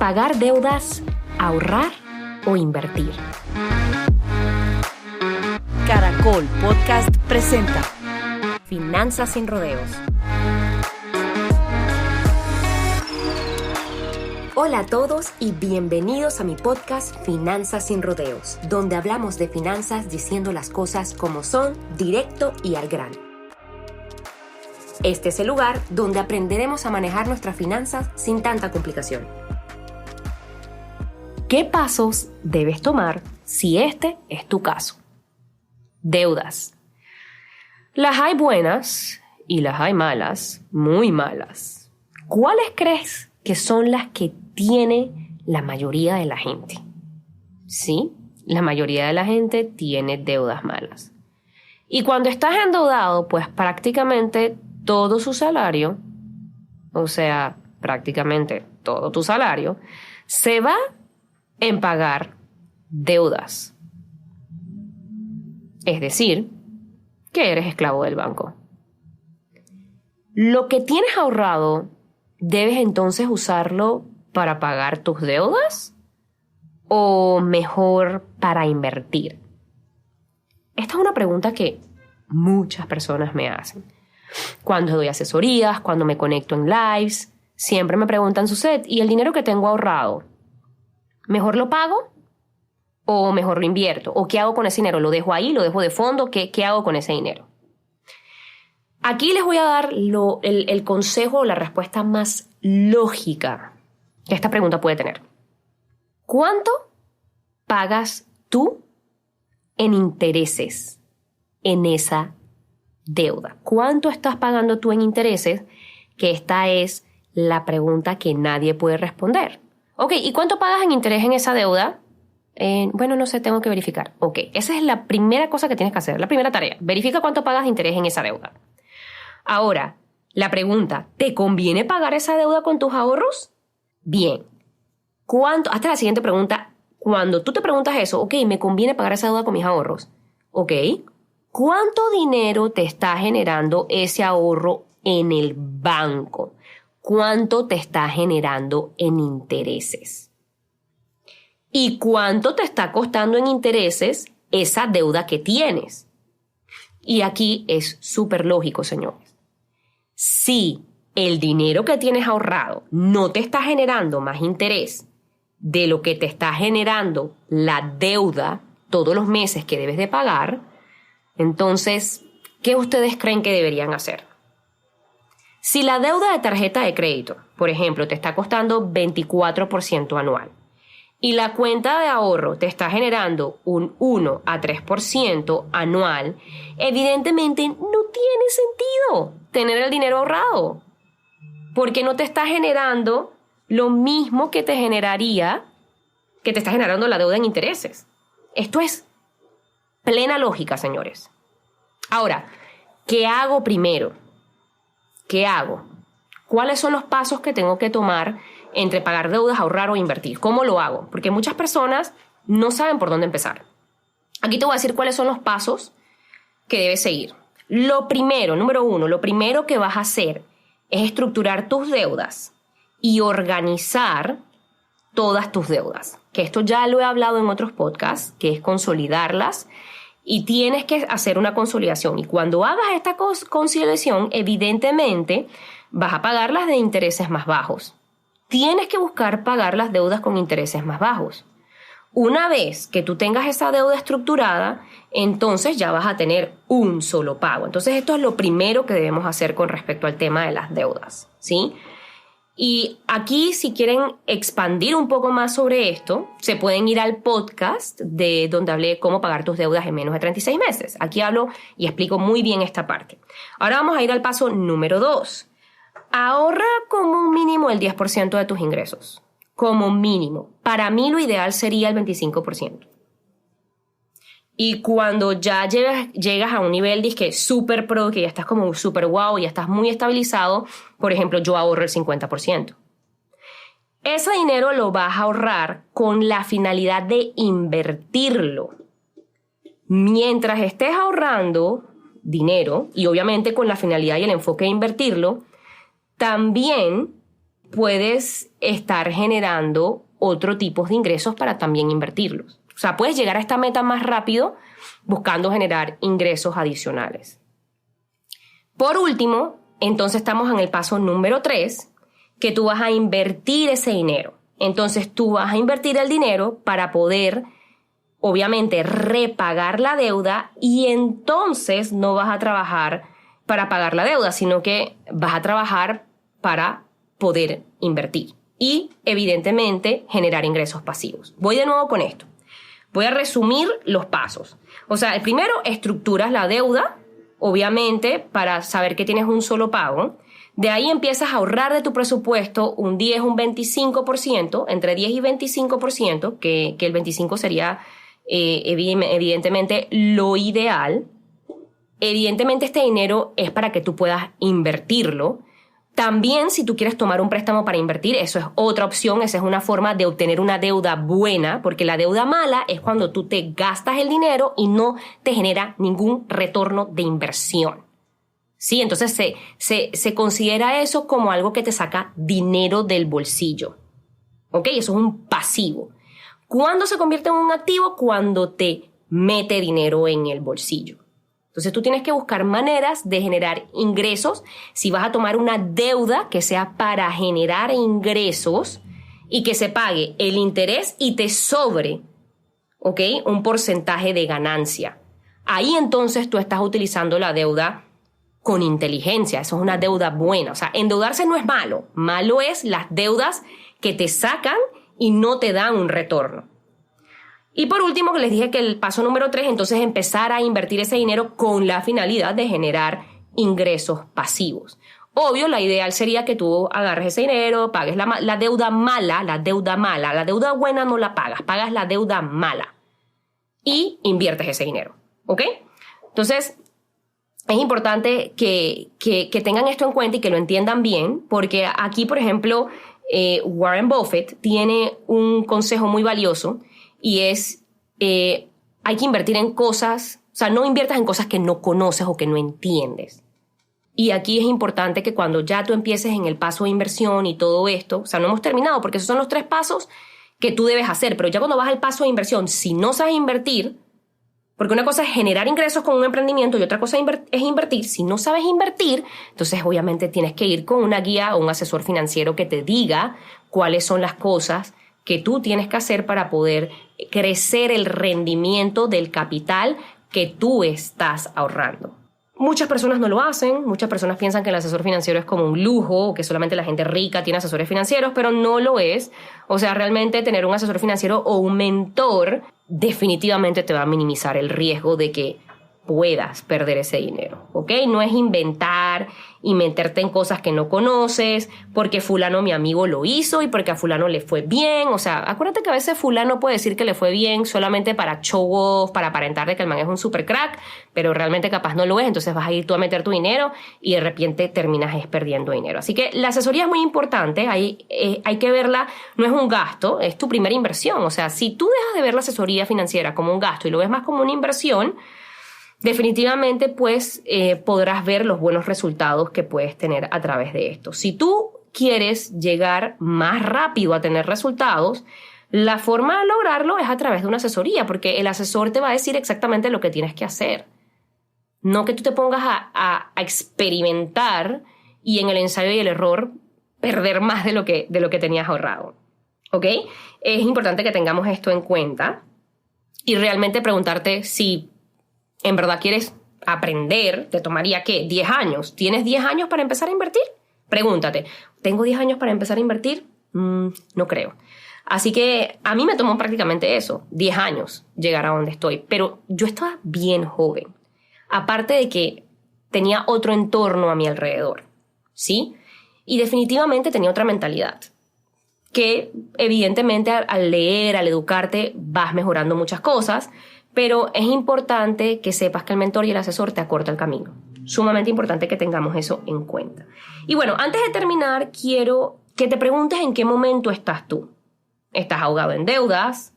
¿Pagar deudas, ahorrar o invertir? Caracol Podcast presenta Finanzas sin rodeos. Hola a todos y bienvenidos a mi podcast Finanzas sin rodeos, donde hablamos de finanzas diciendo las cosas como son, directo y al grano. Este es el lugar donde aprenderemos a manejar nuestras finanzas sin tanta complicación. ¿Qué pasos debes tomar si este es tu caso? Deudas. Las hay buenas y las hay malas, muy malas. ¿Cuáles crees que son las que tiene la mayoría de la gente? Sí, la mayoría de la gente tiene deudas malas. Y cuando estás endeudado, pues prácticamente todo su salario, o sea, prácticamente todo tu salario, se va en pagar deudas. Es decir, que eres esclavo del banco. Lo que tienes ahorrado, ¿debes entonces usarlo para pagar tus deudas? ¿O mejor para invertir? Esta es una pregunta que muchas personas me hacen. Cuando doy asesorías, cuando me conecto en lives, siempre me preguntan, Suset, ¿y el dinero que tengo ahorrado? ¿Mejor lo pago o mejor lo invierto? ¿O qué hago con ese dinero? ¿Lo dejo ahí? ¿Lo dejo de fondo? ¿Qué hago con ese dinero? Aquí les voy a dar el consejo o la respuesta más lógica que esta pregunta puede tener. ¿Cuánto pagas tú en intereses en esa deuda? ¿Cuánto estás pagando tú en intereses? Que esta es la pregunta que nadie puede responder. Ok, ¿y cuánto pagas en interés en esa deuda? Bueno, no sé, tengo que verificar. Ok, esa es la primera cosa que tienes que hacer, la primera tarea. Verifica cuánto pagas de interés en esa deuda. Ahora, la pregunta, ¿te conviene pagar esa deuda con tus ahorros? Bien. Hazte la siguiente pregunta. Cuando tú te preguntas eso, ok, ¿me conviene pagar esa deuda con mis ahorros? Ok. ¿Cuánto dinero te está generando ese ahorro en el banco? ¿Cuánto te está generando en intereses? ¿Y cuánto te está costando en intereses esa deuda que tienes? Y aquí es súper lógico, señores. Si el dinero que tienes ahorrado no te está generando más interés de lo que te está generando la deuda todos los meses que debes de pagar, entonces, ¿qué ustedes creen que deberían hacer? Si la deuda de tarjeta de crédito, por ejemplo, te está costando 24% anual y la cuenta de ahorro te está generando un 1 a 3% anual, evidentemente no tiene sentido tener el dinero ahorrado, porque no te está generando lo mismo que te generaría, que te está generando la deuda en intereses. Esto es plena lógica, señores. Ahora, ¿qué hago primero? ¿Qué hago? ¿Cuáles son los pasos que tengo que tomar entre pagar deudas, ahorrar o invertir? ¿Cómo lo hago? Porque muchas personas no saben por dónde empezar. Aquí te voy a decir cuáles son los pasos que debes seguir. Lo primero, número 1, lo primero que vas a hacer es estructurar tus deudas y organizar todas tus deudas. Que esto ya lo he hablado en otros podcasts, que es consolidarlas. Y tienes que hacer una consolidación. Y cuando hagas esta consolidación, evidentemente vas a pagarlas de intereses más bajos. Tienes que buscar pagar las deudas con intereses más bajos. Una vez que tú tengas esa deuda estructurada, entonces ya vas a tener un solo pago. Entonces esto es lo primero que debemos hacer con respecto al tema de las deudas, ¿sí? Y aquí, si quieren expandir un poco más sobre esto, se pueden ir al podcast de donde hablé de cómo pagar tus deudas en menos de 36 meses. Aquí hablo y explico muy bien esta parte. Ahora vamos a ir al paso número 2. Ahorra como un mínimo el 10% de tus ingresos. Como mínimo. Para mí lo ideal sería el 25%. Y cuando ya llegas a un nivel de súper pro, que ya estás como súper wow, ya estás muy estabilizado, por ejemplo, yo ahorro el 50%. Ese dinero lo vas a ahorrar con la finalidad de invertirlo. Mientras estés ahorrando dinero, y obviamente con la finalidad y el enfoque de invertirlo, también puedes estar generando otro tipo de ingresos para también invertirlos. O sea, puedes llegar a esta meta más rápido buscando generar ingresos adicionales. Por último, entonces estamos en el paso número 3, que tú vas a invertir ese dinero. Entonces tú vas a invertir el dinero para poder, obviamente, repagar la deuda, y entonces no vas a trabajar para pagar la deuda, sino que vas a trabajar para poder invertir y, evidentemente, generar ingresos pasivos. Voy de nuevo con esto. Voy a resumir los pasos. O sea, el primero, estructuras la deuda, obviamente, para saber que tienes un solo pago. De ahí empiezas a ahorrar de tu presupuesto un 10, un 25%, entre 10 y 25%, que el 25% sería evidentemente lo ideal. Evidentemente este dinero es para que tú puedas invertirlo. También, si tú quieres tomar un préstamo para invertir, eso es otra opción. Esa es una forma de obtener una deuda buena, porque la deuda mala es cuando tú te gastas el dinero y no te genera ningún retorno de inversión. ¿Sí? Entonces se considera eso como algo que te saca dinero del bolsillo. ¿Ok? Eso es un pasivo. ¿Cuándo se convierte en un activo? Cuando te mete dinero en el bolsillo. Entonces tú tienes que buscar maneras de generar ingresos. Si vas a tomar una deuda que sea para generar ingresos y que se pague el interés y te sobre, ¿ok?, un porcentaje de ganancia. Ahí entonces tú estás utilizando la deuda con inteligencia. Eso es una deuda buena. O sea, endeudarse no es malo. Malo es las deudas que te sacan y no te dan un retorno. Y por último, que les dije que el paso número 3, entonces empezar a invertir ese dinero con la finalidad de generar ingresos pasivos. Obvio, la ideal sería que tú agarres ese dinero, pagues la deuda mala, la deuda buena no la pagas la deuda mala y inviertes ese dinero, ¿ok? Entonces, es importante que tengan esto en cuenta y que lo entiendan bien, porque aquí, por ejemplo, Warren Buffett tiene un consejo muy valioso. Y es, hay que invertir en cosas, o sea, no inviertas en cosas que no conoces o que no entiendes. Y aquí es importante que cuando ya tú empieces en el paso de inversión y todo esto, o sea, no hemos terminado porque esos son los 3 pasos que tú debes hacer, pero ya cuando vas al paso de inversión, si no sabes invertir, porque una cosa es generar ingresos con un emprendimiento y otra cosa es invertir, si no sabes invertir, entonces obviamente tienes que ir con una guía o un asesor financiero que te diga cuáles son las cosas que tú tienes que hacer para poder crecer el rendimiento del capital que tú estás ahorrando. Muchas personas no lo hacen, muchas personas piensan que el asesor financiero es como un lujo o que solamente la gente rica tiene asesores financieros, pero no lo es. O sea, realmente tener un asesor financiero o un mentor definitivamente te va a minimizar el riesgo de que puedas perder ese dinero, ¿ok? No es inventar y meterte en cosas que no conoces porque fulano, mi amigo, lo hizo y porque a fulano le fue bien. O sea, acuérdate que a veces fulano puede decir que le fue bien solamente para show off, para aparentar de que el man es un super crack, pero realmente capaz no lo es. Entonces vas a ir tú a meter tu dinero y de repente terminas perdiendo dinero. Así que la asesoría es muy importante. Hay que verla, no es un gasto, es tu primera inversión. O sea, si tú dejas de ver la asesoría financiera como un gasto y lo ves más como una inversión, definitivamente pues podrás ver los buenos resultados que puedes tener a través de esto. Si tú quieres llegar más rápido a tener resultados, la forma de lograrlo es a través de una asesoría, porque el asesor te va a decir exactamente lo que tienes que hacer. No que tú te pongas a experimentar y en el ensayo y el error perder más de lo que tenías ahorrado. ¿Ok? Es importante que tengamos esto en cuenta y realmente preguntarte si en verdad quieres aprender. Te tomaría, ¿qué? 10 años. ¿Tienes 10 años para empezar a invertir? Pregúntate, ¿tengo 10 años para empezar a invertir? No creo. Así que a mí me tomó prácticamente eso, 10 años, llegar a donde estoy. Pero yo estaba bien joven. Aparte de que tenía otro entorno a mi alrededor, ¿sí? Y definitivamente tenía otra mentalidad. Que evidentemente al leer, al educarte, vas mejorando muchas cosas. Pero es importante que sepas que el mentor y el asesor te acorta el camino. Sumamente importante que tengamos eso en cuenta. Y bueno, antes de terminar, quiero que te preguntes en qué momento estás tú. ¿Estás ahogado en deudas?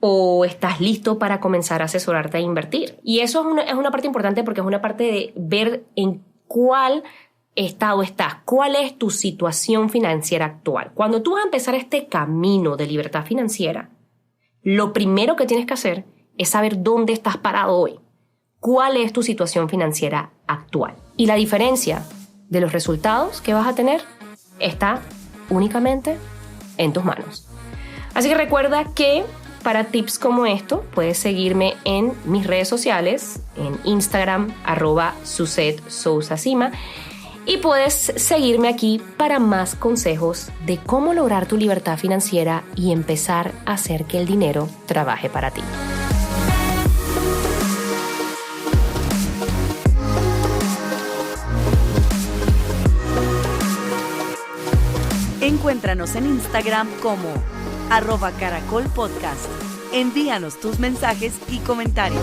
¿O estás listo para comenzar a asesorarte a invertir? Y eso es una parte importante porque es una parte de ver en cuál estás? ¿Cuál es tu situación financiera actual? Cuando tú vas a empezar este camino de libertad financiera, lo primero que tienes que hacer es saber dónde estás parado hoy. ¿Cuál es tu situación financiera actual? Y la diferencia de los resultados que vas a tener está únicamente en tus manos. Así que recuerda que para tips como esto puedes seguirme en mis redes sociales, en Instagram @SusetSousacima, y puedes seguirme aquí para más consejos de cómo lograr tu libertad financiera y empezar a hacer que el dinero trabaje para ti. Encuéntranos en Instagram como @caracolpodcast. Envíanos tus mensajes y comentarios.